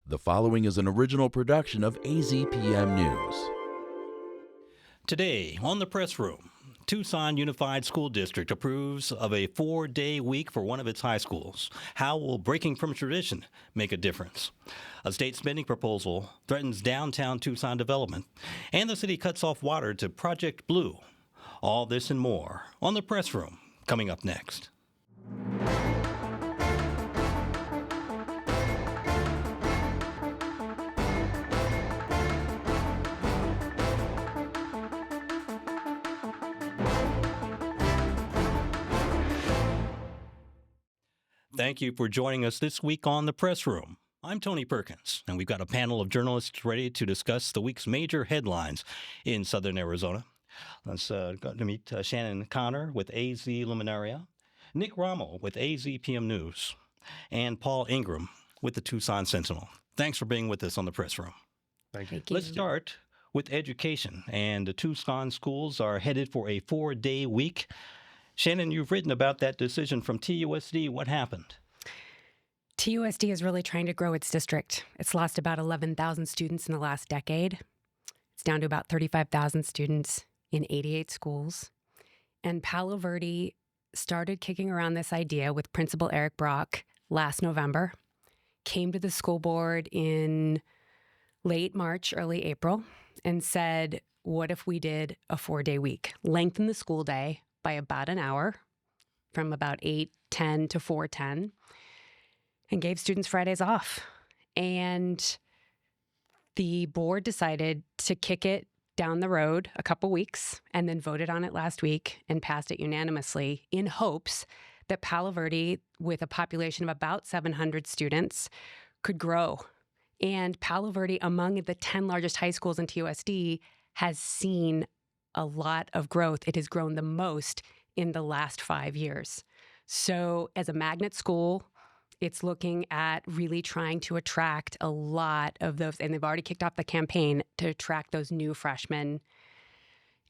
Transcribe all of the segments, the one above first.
The following is an original production of AZPM News. Today on the press room, Tucson Unified School District approves of a 4-day week for one of its high schools. How will breaking from tradition make a difference? A state spending proposal threatens downtown Tucson development, and the city cuts off water to Project Blue. All this and more on the press room, coming up next. Thank you for joining us this week on the press room. I'm Tony Perkins, and we've got a panel of journalists ready to discuss the week's major headlines in southern Arizona. Let's go to meet Shannon Connor with AZ Luminaria, Nick Rommel with AZPM News, and Paul Ingram with the Tucson Sentinel. Thanks for being with us on the press room. Thank you. Let's start with education, and the Tucson schools are headed for a 4-day week. Shannon, you've written about that decision from TUSD. What happened? TUSD is really trying to grow its district. It's lost about 11,000 students in the last decade. It's down to about 35,000 students in 88 schools. And Palo Verde started kicking around this idea with Principal Eric Brock last November, came to the school board in late March, early April, and said, what if we did a 4-day week? Lengthen the school day by about an hour, from about 8:10 to 4:10, and gave students Fridays off. And the board decided to kick it down the road a couple weeks and then voted on it last week and passed it unanimously in hopes that Palo Verde, with a population of about 700 students, could grow. And Palo Verde, among the 10 largest high schools in TUSD, has seen a lot of growth. It has grown the most in the last 5 years. So as a magnet school, it's looking at really trying to attract a lot of those, and they've already kicked off the campaign to attract those new freshmen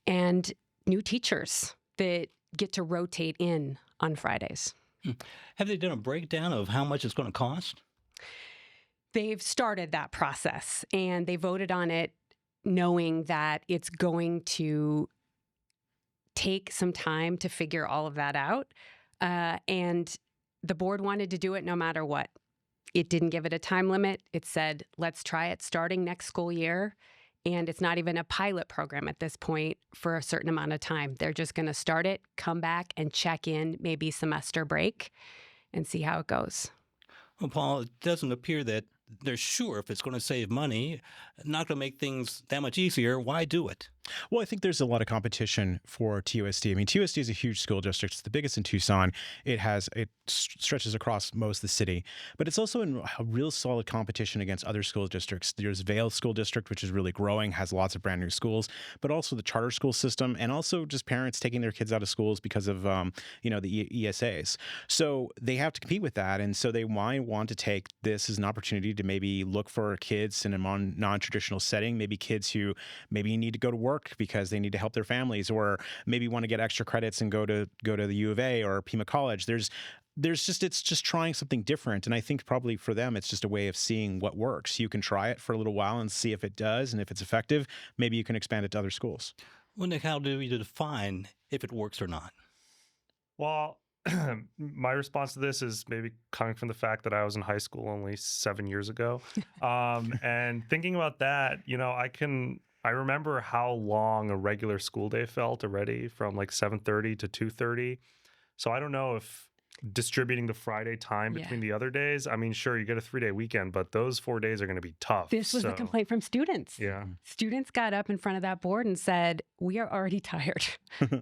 and new teachers that get to rotate in on Fridays. Have they done a breakdown of how much it's going to cost? They've started that process, and they voted on it knowing that it's going to take some time to figure all of that out. And the board wanted to do it no matter what. It didn't give it a time limit. It said, let's try it starting next school year. And it's not even a pilot program at this point for a certain amount of time. They're just going to start it, come back and check in, maybe semester break, and see how it goes. Well, Paul, it doesn't appear that they're sure if it's going to save money, not going to make things that much easier. Why do it? Well, I think there's a lot of competition for TUSD. I mean, TUSD is a huge school district. It's the biggest in Tucson. It stretches across most of the city, but it's also in a real solid competition against other school districts. There's Vail School District, which is really growing, has lots of brand new schools, but also the charter school system, and also just parents taking their kids out of schools because of the ESAs. So they have to compete with that, and so they might want to take this as an opportunity to maybe look for kids in a non-traditional setting, maybe kids who maybe need to go to work because they need to help their families, or maybe want to get extra credits and go to the U of A or Pima College. It's just trying something different. And I think probably for them, it's just a way of seeing what works. You can try it for a little while and see if it does. And if it's effective, maybe you can expand it to other schools. Well, Nick, how do you define if it works or not? Well, my response to this is maybe coming from the fact that I was in high school only 7 years ago. And thinking about that, I remember how long a regular school day felt already, from like 7:30 to 2:30. So I don't know if distributing the Friday time between the other days, I mean, sure, you get a 3-day weekend, but those 4 days are going to be tough. This was the complaint from students. Yeah. Students got up in front of that board and said, we are already tired,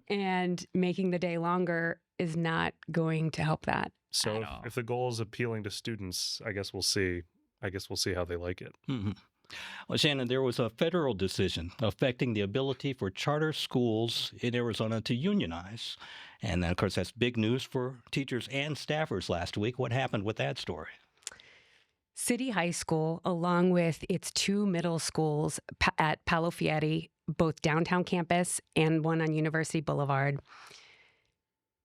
and making the day longer is not going to help that. So if the goal is appealing to students, I guess we'll see how they like it. Mm-hmm. Well, Shannon, there was a federal decision affecting the ability for charter schools in Arizona to unionize. And, of course, that's big news for teachers and staffers last week. What happened with that story? City High School, along with its 2 middle schools at Palo Fieri, both downtown campus and one on University Boulevard,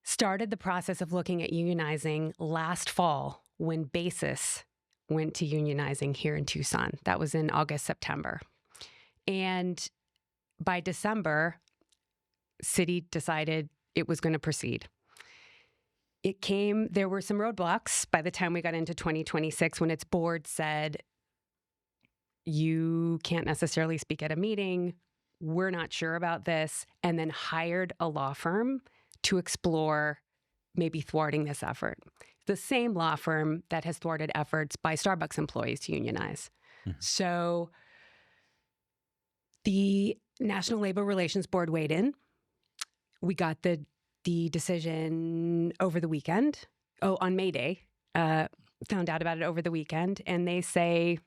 started the process of looking at unionizing last fall when BASIS went to unionizing here in Tucson. That was in August, September. And by December, city decided it was going to proceed. There were some roadblocks by the time we got into 2026 when its board said, you can't necessarily speak at a meeting. We're not sure about this. And then hired a law firm to explore maybe thwarting this effort. The same law firm that has thwarted efforts by Starbucks employees to unionize. Mm-hmm. So the National Labor Relations Board weighed in. We got the decision over the weekend. On May Day. Found out about it over the weekend. And they say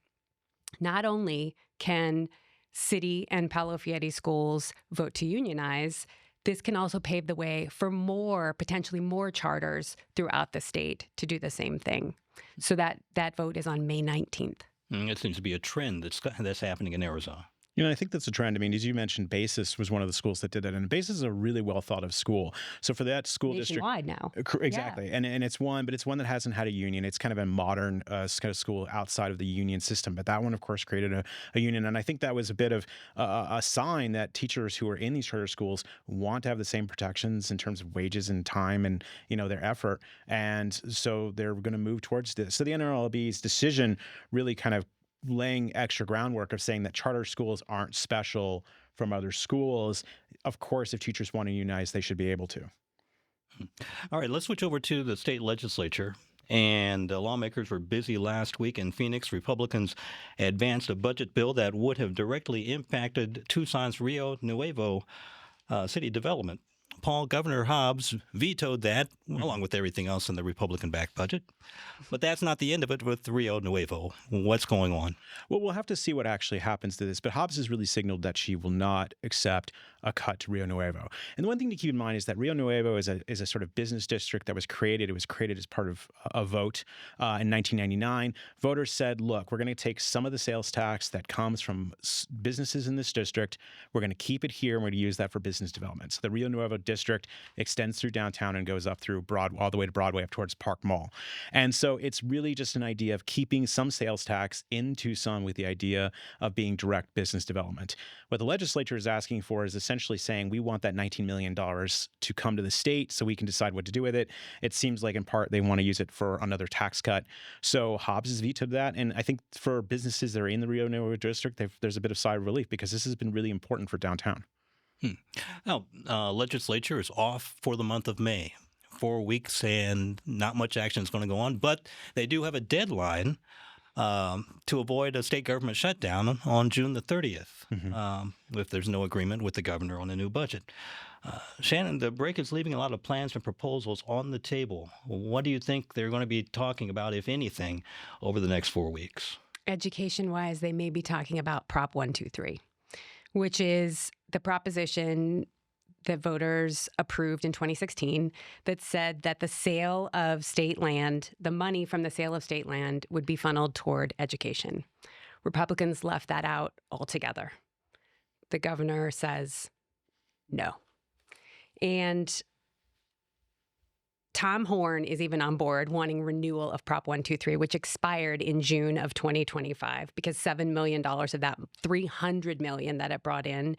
not only can city and Palo Fieri schools vote to unionize, this can also pave the way for potentially more charters throughout the state to do the same thing. So that vote is on May 19th. It seems to be a trend that's happening in Arizona. I think that's a trend. I mean, as you mentioned, Basis was one of the schools that did that. And Basis is a really well thought of school. So for that school nationwide now. Exactly. Yeah. And it's one that hasn't had a union. It's kind of a modern kind of school outside of the union system. But that one, of course, created a union. And I think that was a bit of a sign that teachers who are in these charter schools want to have the same protections in terms of wages and time and, their effort. And so they're going to move towards this. So the NLRB's decision really kind of laying extra groundwork of saying that charter schools aren't special from other schools. Of course, if teachers want to unionize, they should be able to. All right, let's switch over to the state legislature. And lawmakers were busy last week in Phoenix. Republicans advanced a budget bill that would have directly impacted Tucson's Rio Nuevo city development. Governor Hobbs vetoed that, along with everything else in the Republican-backed budget. But that's not the end of it with Rio Nuevo. What's going on? Well, we'll have to see what actually happens to this. But Hobbs has really signaled that she will not accept a cut to Rio Nuevo. And the one thing to keep in mind is that Rio Nuevo is a sort of business district that was created. It was created as part of a vote in 1999. Voters said, look, we're going to take some of the sales tax that comes from businesses in this district. We're going to keep it here, and we're going to use that for business development. So the Rio Nuevo district extends through downtown and goes up through all the way to Broadway up towards Park Mall. And so it's really just an idea of keeping some sales tax in Tucson with the idea of being direct business development. What the legislature is asking for is essentially saying we want that $19 million to come to the state so we can decide what to do with it. It seems like in part they want to use it for another tax cut. So Hobbs has vetoed that. And I think for businesses that are in the Rio Nuevo district, there's a bit of sigh of relief because this has been really important for downtown. Now, legislature is off for the month of May. 4 weeks and not much action is going to go on, but they do have a deadline to avoid a state government shutdown on June the 30th, if there's no agreement with the governor on a new budget. Shannon, the break is leaving a lot of plans and proposals on the table. What do you think they're going to be talking about, if anything, over the next 4 weeks? Education-wise, they may be talking about Prop 123, which is the proposition that voters approved in 2016 that said that the sale of state land, the money from the sale of state land would be funneled toward education. Republicans left that out altogether. The governor says no. And Tom Horn is even on board wanting renewal of Prop 123, which expired in June of 2025 because $7 million of that $300 million that it brought in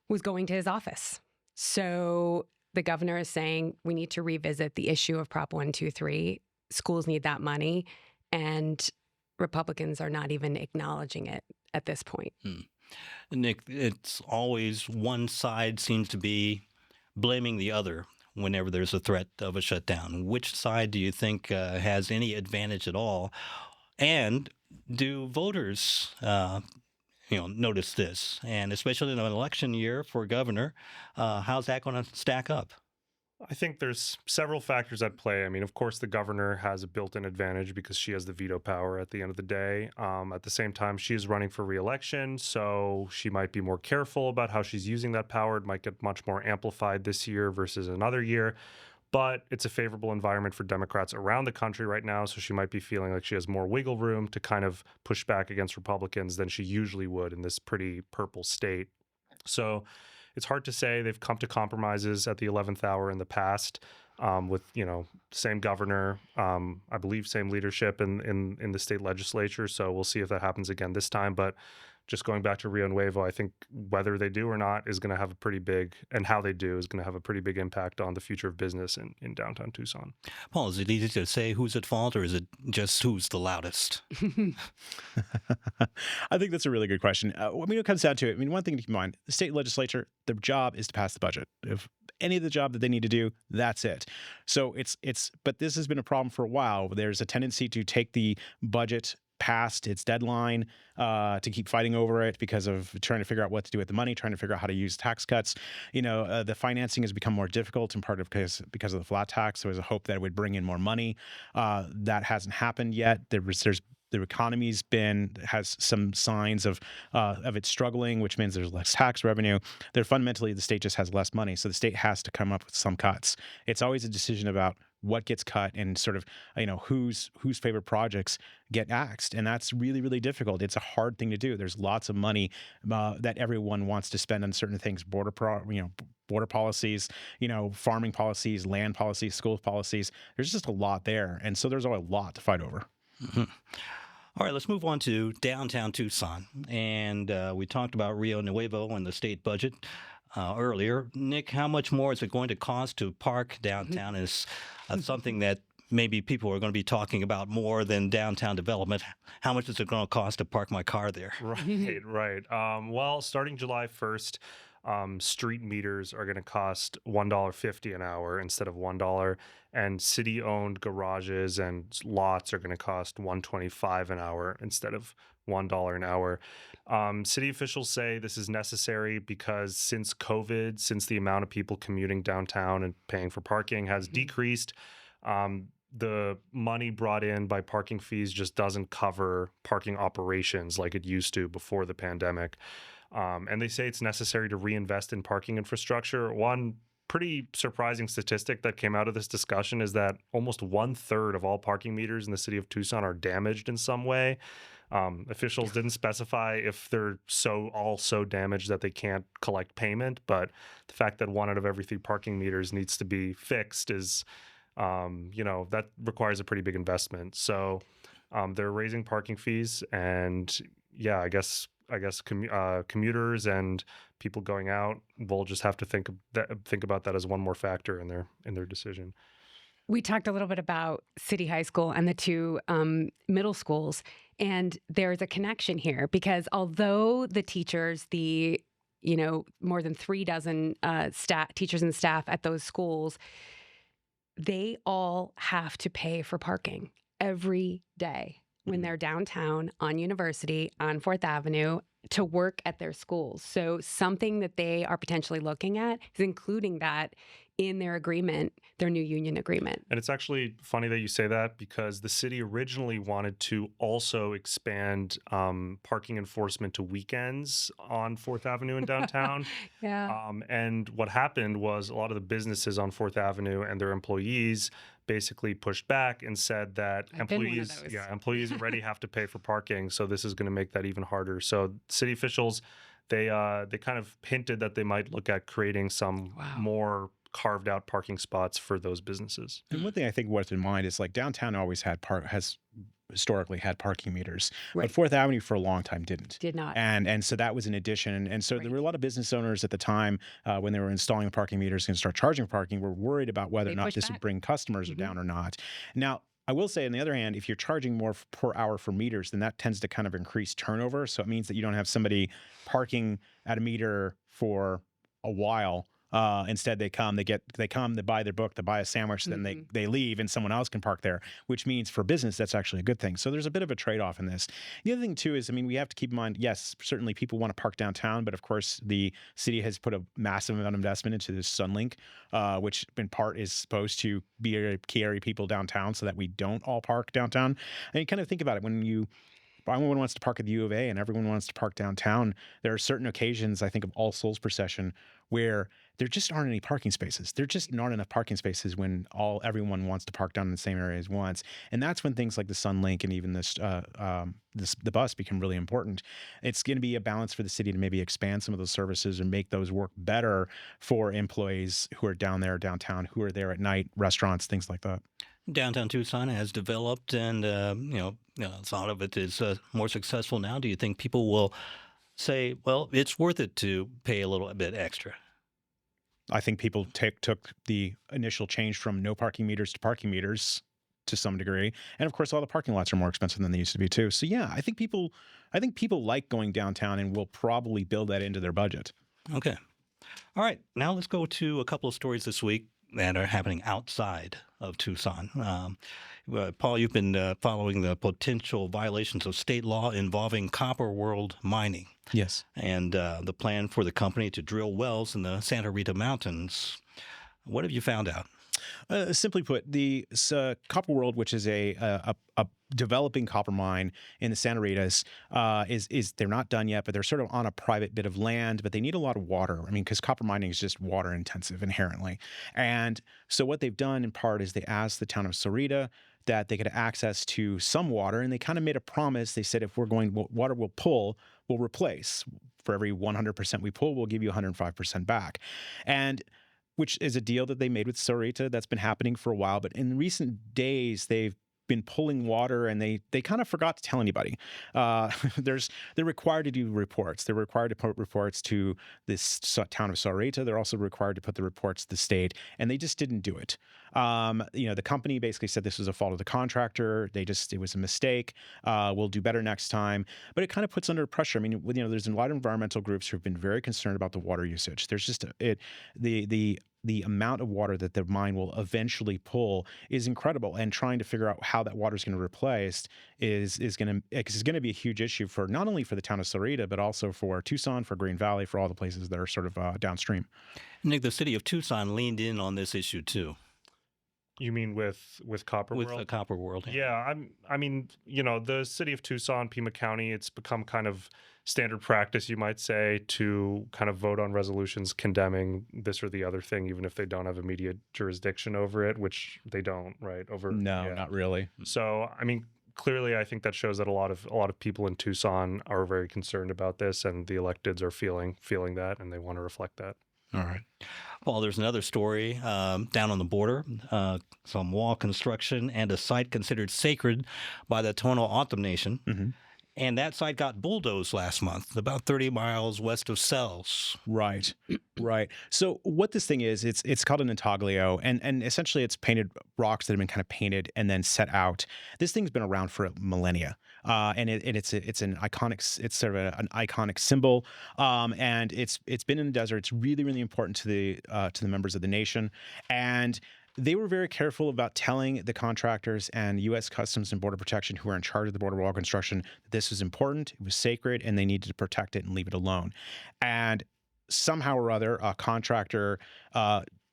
was going to his office. So the governor is saying we need to revisit the issue of Prop 123. Schools need that money, and Republicans are not even acknowledging it at this point. Nick, it's always one side seems to be blaming the other whenever there's a threat of a shutdown. Which side do you think has any advantage at all? And do voters notice this? And especially in an election year for governor, how's that going to stack up? I think there's several factors at play. I mean, of course, the governor has a built-in advantage because she has the veto power at the end of the day. At the same time, she's running for re-election, so she might be more careful about how she's using that power. It might get much more amplified this year versus another year. But it's a favorable environment for Democrats around the country right now, so she might be feeling like she has more wiggle room to kind of push back against Republicans than she usually would in this pretty purple state. So it's hard to say. They've come to compromises at the 11th hour in the past. with same governor, I believe same leadership in the state legislature. So we'll see if that happens again this time. But just going back to Rio Nuevo, I think whether they do or not is going to have a pretty big, and how they do is going to have a pretty big impact on the future of business in downtown Tucson. Paul, is it easy to say who's at fault, or is it just who's the loudest? I think that's a really good question. It comes down to it. One thing to keep in mind, the state legislature, their job is to pass the budget. If any of the job that they need to do, that's it. So but this has been a problem for a while. There's a tendency to take the budget past its deadline, to keep fighting over it because of trying to figure out what to do with the money, trying to figure out how to use tax cuts. The financing has become more difficult in part because of the flat tax. There was a hope that it would bring in more money. That hasn't happened yet. The economy's has some signs of it struggling, which means there's less tax revenue. Fundamentally, the state just has less money, so the state has to come up with some cuts. It's always a decision about what gets cut and sort of whose favorite projects get axed, and that's really, really difficult. It's a hard thing to do. There's lots of money that everyone wants to spend on certain things: border policies, farming policies, land policies, school policies. There's just a lot there, and so there's a lot to fight over. Mm-hmm. All right, let's move on to downtown Tucson. And we talked about Rio Nuevo and the state budget earlier. Nick, how much more is it going to cost to park downtown? Is something that maybe people are going to be talking about more than downtown development. How much is it going to cost to park my car there? Right. Well, starting July 1st, street meters are going to cost $1.50 an hour instead of $1, and city-owned garages and lots are going to cost $1.25 an hour instead of $1 an hour. City officials say this is necessary because since COVID, since the amount of people commuting downtown and paying for parking has decreased, the money brought in by parking fees just doesn't cover parking operations like it used to before the pandemic. And they say it's necessary to reinvest in parking infrastructure. One pretty surprising statistic that came out of this discussion is that almost 1/3 of all parking meters in the city of Tucson are damaged in some way. Officials didn't specify if they're all so damaged that they can't collect payment, but the fact that 1 out of every 3 parking meters needs to be fixed is, that requires a pretty big investment. So they're raising parking fees, and yeah, I guess commuters and people going out will just have to think about that as one more factor in their decision. We talked a little bit about City High School and the 2 middle schools, and there's a connection here because although the teachers, more than 3 dozen teachers and staff at those schools, they all have to pay for parking every day when they're downtown on University, on 4th Avenue, to work at their schools. So something that they are potentially looking at is including that in their agreement, their new union agreement. And it's actually funny that you say that because the city originally wanted to also expand parking enforcement to weekends on 4th Avenue in downtown. Yeah. And what happened was a lot of the businesses on 4th Avenue and their employees basically pushed back and said that employees already have to pay for parking, so this is going to make that even harder. So city officials, they kind of hinted that they might look at creating some more carved out parking spots for those businesses. And one thing I think worth in mind is downtown always has historically had parking meters, but 4th Avenue for a long time did not. And so that was an addition. And so there were a lot of business owners at the time when they were installing the parking meters and start charging parking were worried about whether or not this would bring customers down or not. Now, I will say, on the other hand, if you're charging more per hour for meters, then that tends to kind of increase turnover. So it means that you don't have somebody parking at a meter for a while. Instead, they come, they buy their book, they buy a sandwich, then they leave, and someone else can park there, which means for business, that's actually a good thing. So there's a bit of a trade-off in this. The other thing, too, is, we have to keep in mind, yes, certainly people want to park downtown, but of course, the city has put a massive amount of investment into this Sunlink, which in part is supposed to carry people downtown so that we don't all park downtown. And you kind of think about it, when you everyone wants to park at the U of A and everyone wants to park downtown. There are certain occasions, I think of All Souls procession, where there just aren't any parking spaces. There just aren't enough parking spaces when everyone wants to park down in the same area as once. And that's when things like the Sunlink and even the bus become really important. It's going to be a balance for the city to maybe expand some of those services and make those work better for employees who are down there downtown, who are there at night, restaurants, things like that. Downtown Tucson has developed, and a lot of it is more successful now. Do you think people will say, well, it's worth it to pay a little bit extra? I think people took the initial change from no parking meters to parking meters to some degree, and of course, all the parking lots are more expensive than they used to be too. So yeah, I think people like going downtown, and will probably build that into their budget. Okay. All right. Now let's go to a couple of stories this week that are happening outside of Tucson. Paul, you've been following the potential violations of state law involving Copper World mining. Yes. And the plan for the company to drill wells in the Santa Rita Mountains. What have you found out? Simply put, the Copper World, which is a developing copper mine in the Santa Ritas, is they're not done yet, but they're sort of on a private bit of land, but they need a lot of water. I mean, because copper mining is just water intensive inherently. And so what they've done in part is they asked the town of Sarita that they could have access to some water, and they kind of made a promise. They said, if water we'll pull, we'll replace. For every 100% we pull, we'll give you 105% back. And which is a deal that they made with Sarita that's been happening for a while. But in recent days, they've been pulling water, and they kind of forgot to tell anybody. They're required to do reports. They're required to put reports to this town of Sarita. They're also required to put the reports to the state, and they just didn't do it. The company basically said this was a fault of the contractor. It was a mistake. We'll do better next time. But it kind of puts under pressure. I mean, there's a lot of environmental groups who have been very concerned about the water usage. There's just the amount of water that the mine will eventually pull is incredible, and trying to figure out how that water is going to be replaced is going to be a huge issue for not only for the town of Sarita, but also for Tucson, for Green Valley, for all the places that are sort of downstream. Nick, the city of Tucson leaned in on this issue too. You mean with Copper World? With the Copper World. Yeah, the city of Tucson, Pima County, it's become kind of standard practice, you might say, to kind of vote on resolutions condemning this or the other thing, even if they don't have immediate jurisdiction over it, which they don't, right? Not really. So, I mean, clearly, I think that shows that a lot of people in Tucson are very concerned about this, and the electeds are feeling that, and they want to reflect that. All right. Well, there's another story down on the border, some wall construction and a site considered sacred by the Tohono O'odham Nation. Mm-hmm. And that site got bulldozed last month, about 30 miles west of Sells. Right. So what this thing is, it's called an intaglio, and essentially it's painted rocks that have been kind of painted and then set out. This thing's been around for millennia, and it's an iconic symbol, and it's been in the desert. It's really, really important to the members of the nation, and they were very careful about telling the contractors and U.S. Customs and Border Protection, who are in charge of the border wall construction, that this was important, it was sacred, and they needed to protect it and leave it alone. And somehow or other, a contractor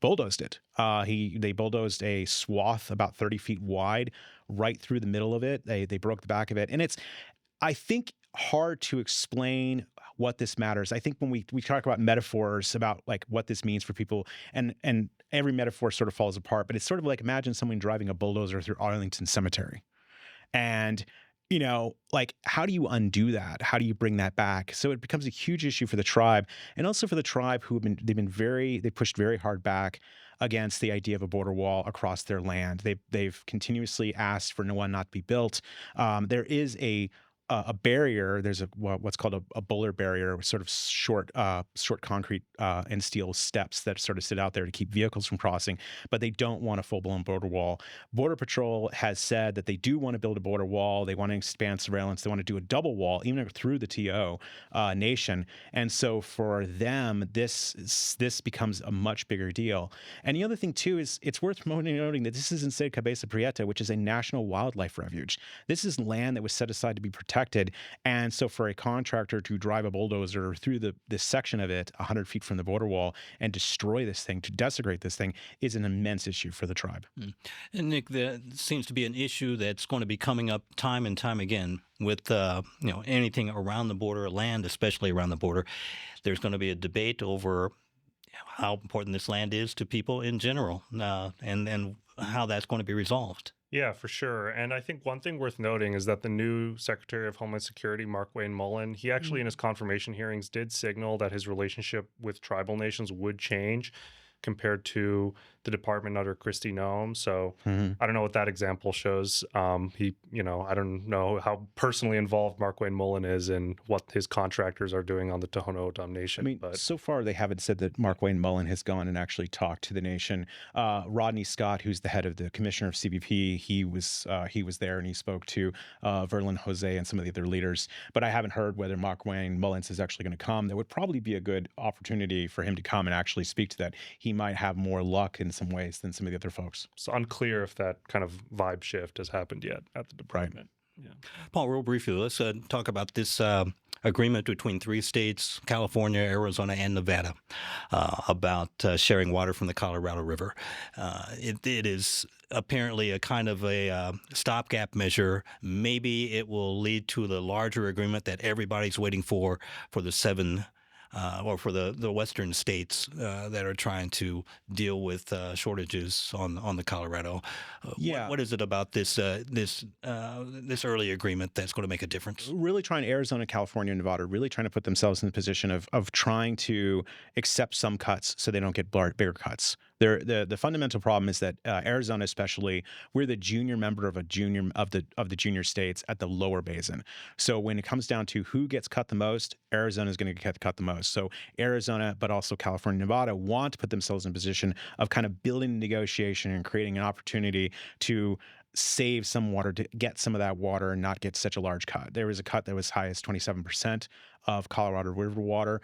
bulldozed it. They bulldozed a swath about 30 feet wide right through the middle of it. They broke the back of it. And it's, I think, hard to explain what this matters. I think when we talk about metaphors about like what this means for people, and every metaphor sort of falls apart, but it's sort of like, imagine someone driving a bulldozer through Arlington Cemetery. And, like, how do you undo that? How do you bring that back? So it becomes a huge issue for the tribe, and also for the tribe they pushed very hard back against the idea of a border wall across their land. They've continuously asked for one not to be built. There is a barrier. There's what's called a buller barrier, sort of short concrete and steel steps that sort of sit out there to keep vehicles from crossing, but they don't want a full-blown border wall. Border Patrol has said that they do want to build a border wall. They want to expand surveillance. They want to do a double wall, even through the TO nation. And so for them, this becomes a much bigger deal. And the other thing too is it's worth noting that this is in Sede Cabeza Prieta, which is a national wildlife refuge. This is land that was set aside to be protected protected. And so for a contractor to drive a bulldozer through this section of it 100 feet from the border wall and destroy this thing, to desecrate this thing, is an immense issue for the tribe. And Nick, that seems to be an issue that's going to be coming up time and time again with anything around the border, land especially around the border. There's going to be a debate over how important this land is to people in general, and how that's going to be resolved. Yeah, for sure. And I think one thing worth noting is that the new Secretary of Homeland Security, Mark Wayne Mullen, he actually in his confirmation hearings did signal that his relationship with tribal nations would change compared to the department under Kristi Noem. So I don't know what that example shows. I don't know how personally involved Mark Wayne Mullen is in what his contractors are doing on the Tohono O'odham Nation. I mean, so far they haven't said that Mark Wayne Mullen has gone and actually talked to the nation. Rodney Scott, who's the head of the commissioner of CBP, he was there and he spoke to Verlin Jose and some of the other leaders. But I haven't heard whether Mark Wayne Mullins is actually going to come. There would probably be a good opportunity for him to come and actually speak to that. He might have more luck in some ways than some of the other folks. It's unclear if that kind of vibe shift has happened yet at the department. Right. Yeah. Paul, real briefly, let's talk about this agreement between 3 states, California, Arizona, and Nevada, about sharing water from the Colorado River. It is apparently a kind of a stopgap measure. Maybe it will lead to the larger agreement that everybody's waiting for the 7 or for the western states that are trying to deal with shortages on the Colorado. What is it about this early agreement that's going to make a difference? Really trying, Arizona, California, and Nevada, really trying to put themselves in the position of trying to accept some cuts so they don't get bigger cuts. The fundamental problem is that Arizona, especially, we're the junior member of the junior states at the lower basin. So when it comes down to who gets cut the most, Arizona is going to get cut the most. So Arizona, but also California, Nevada, want to put themselves in a position of kind of building negotiation and creating an opportunity to save some water, to get some of that water and not get such a large cut. There was a cut that was high as 27% of Colorado River water,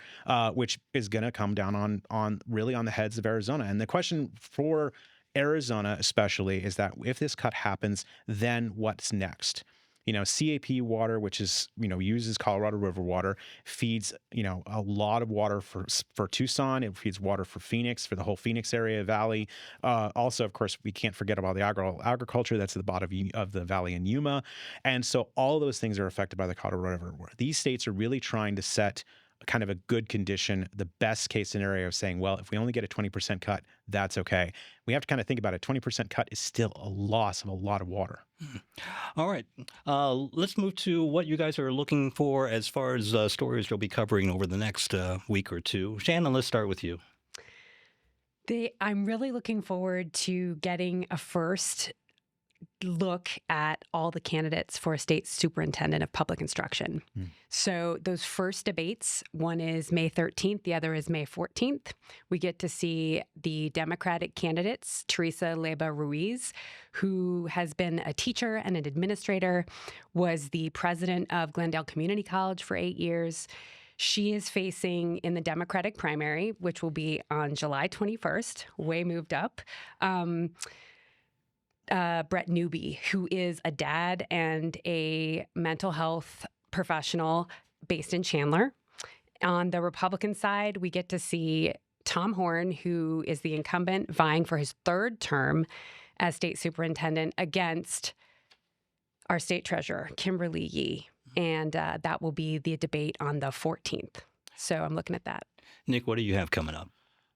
which is going to come down on the heads of Arizona. And the question for Arizona especially is that if this cut happens, then what's next? CAP water, which is, uses Colorado River water, feeds, a lot of water for Tucson. It feeds water for Phoenix, for the whole Phoenix area, valley. Also, of course, we can't forget about the agriculture that's at the bottom of the valley in Yuma. And so all those things are affected by the Colorado River. These states are really trying to set kind of a good condition, the best case scenario of saying, well, if we only get a 20% cut, that's okay. We have to kind of think about it. 20% cut is still a loss of a lot of water. All right. Let's move to what you guys are looking for as far as stories you'll be covering over the next week or two. Shannon, let's start with you. I'm really looking forward to getting a first look at all the candidates for a state superintendent of public instruction. So those first debates, one is May 13th, the other is May 14th. We get to see the Democratic candidates, Teresa Leyva Ruiz, who has been a teacher and an administrator, was the president of Glendale Community College for 8 years. She is facing in the Democratic primary, which will be on July 21st, way moved up, Brett Newby, who is a dad and a mental health professional based in Chandler. On the Republican side, we get to see Tom Horn, who is the incumbent vying for his 3rd term as state superintendent against our state treasurer, Kimberly Yee. And that will be the debate on the 14th. So I'm looking at that. Nick, what do you have coming up?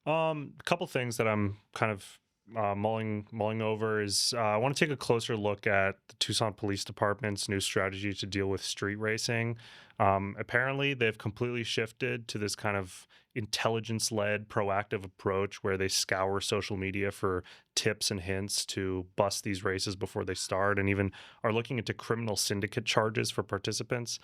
A couple things that I'm kind of mulling over is I want to take a closer look at the Tucson Police Department's new strategy to deal with street racing. Apparently, they've completely shifted to this kind of intelligence-led, proactive approach where they scour social media for tips and hints to bust these races before they start, and even are looking into criminal syndicate charges for participants.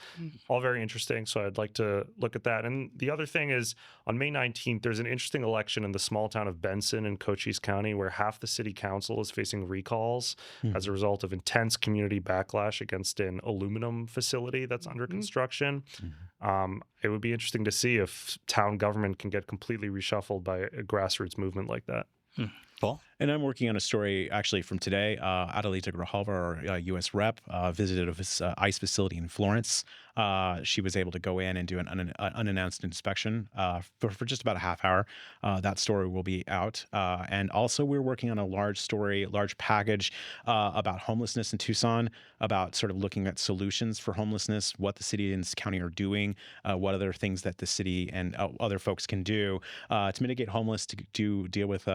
All very interesting, so I'd like to look at that. And the other thing is, on May 19th, there's an interesting election in the small town of Benson in Cochise County where half the city council is facing recalls as a result of intense community backlash against an aluminum facility that's under construction. It would be interesting to see if town government can get completely reshuffled by a grassroots movement like that. Paul? And I'm working on a story actually from today. Adelita Grijalva, our U.S. rep, visited his ICE facility in Florence. She was able to go in and do an unannounced inspection for just about a half hour. That story will be out. And also we're working on a large package about homelessness in Tucson, about sort of looking at solutions for homelessness, what the city and county are doing, what other things that the city and other folks can do to mitigate homeless, to deal with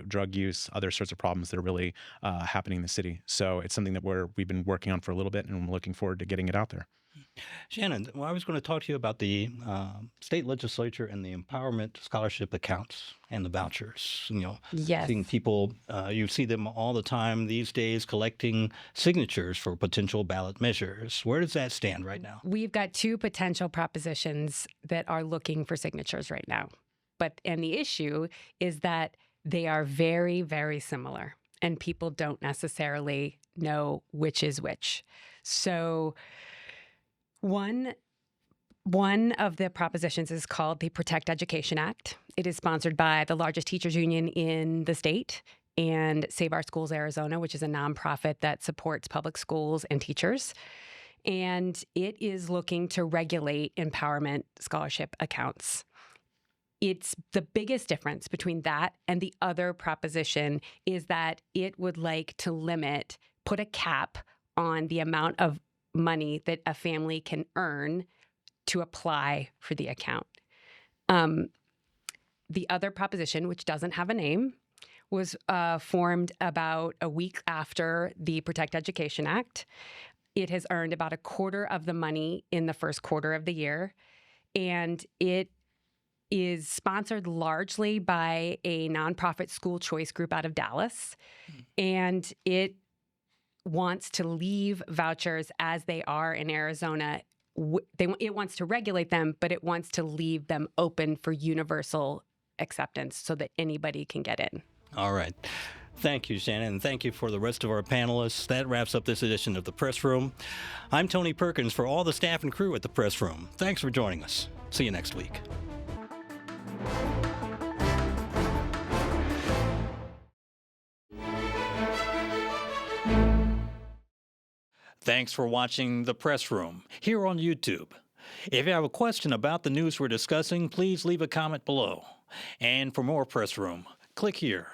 drug use, other sorts of problems that are really happening in the city. So it's something that we've been working on for a little bit, and I'm looking forward to getting it out there. Shannon, well, I was going to talk to you about the state legislature and the empowerment scholarship accounts and the vouchers. Yes. Seeing people, you see them all the time these days collecting signatures for potential ballot measures. Where does that stand right now? We've got 2 potential propositions that are looking for signatures right now. And the issue is that they are very, very similar, and people don't necessarily know which is which. So one of the propositions is called the Protect Education Act. It is sponsored by the largest teachers union in the state and Save Our Schools Arizona, which is a nonprofit that supports public schools and teachers. And it is looking to regulate empowerment scholarship accounts. It's the biggest difference between that and the other proposition is that it would like to put a cap on the amount of money that a family can earn to apply for the account. The other proposition, which doesn't have a name, was formed about a week after the Protect Education Act. It has earned about a quarter of the money in the first quarter of the year, and it is sponsored largely by a nonprofit school choice group out of Dallas, and it wants to leave vouchers as they are in Arizona. It wants to regulate them, but it wants to leave them open for universal acceptance so that anybody can get in. All right. Thank you, Shannon, and thank you for the rest of our panelists. That wraps up this edition of The Press Room. I'm Tony Perkins for all the staff and crew at The Press Room. Thanks for joining us. See you next week. Thanks for watching The Press Room here on YouTube. If you have a question about the news we're discussing, please leave a comment below. And for more Press Room, click here.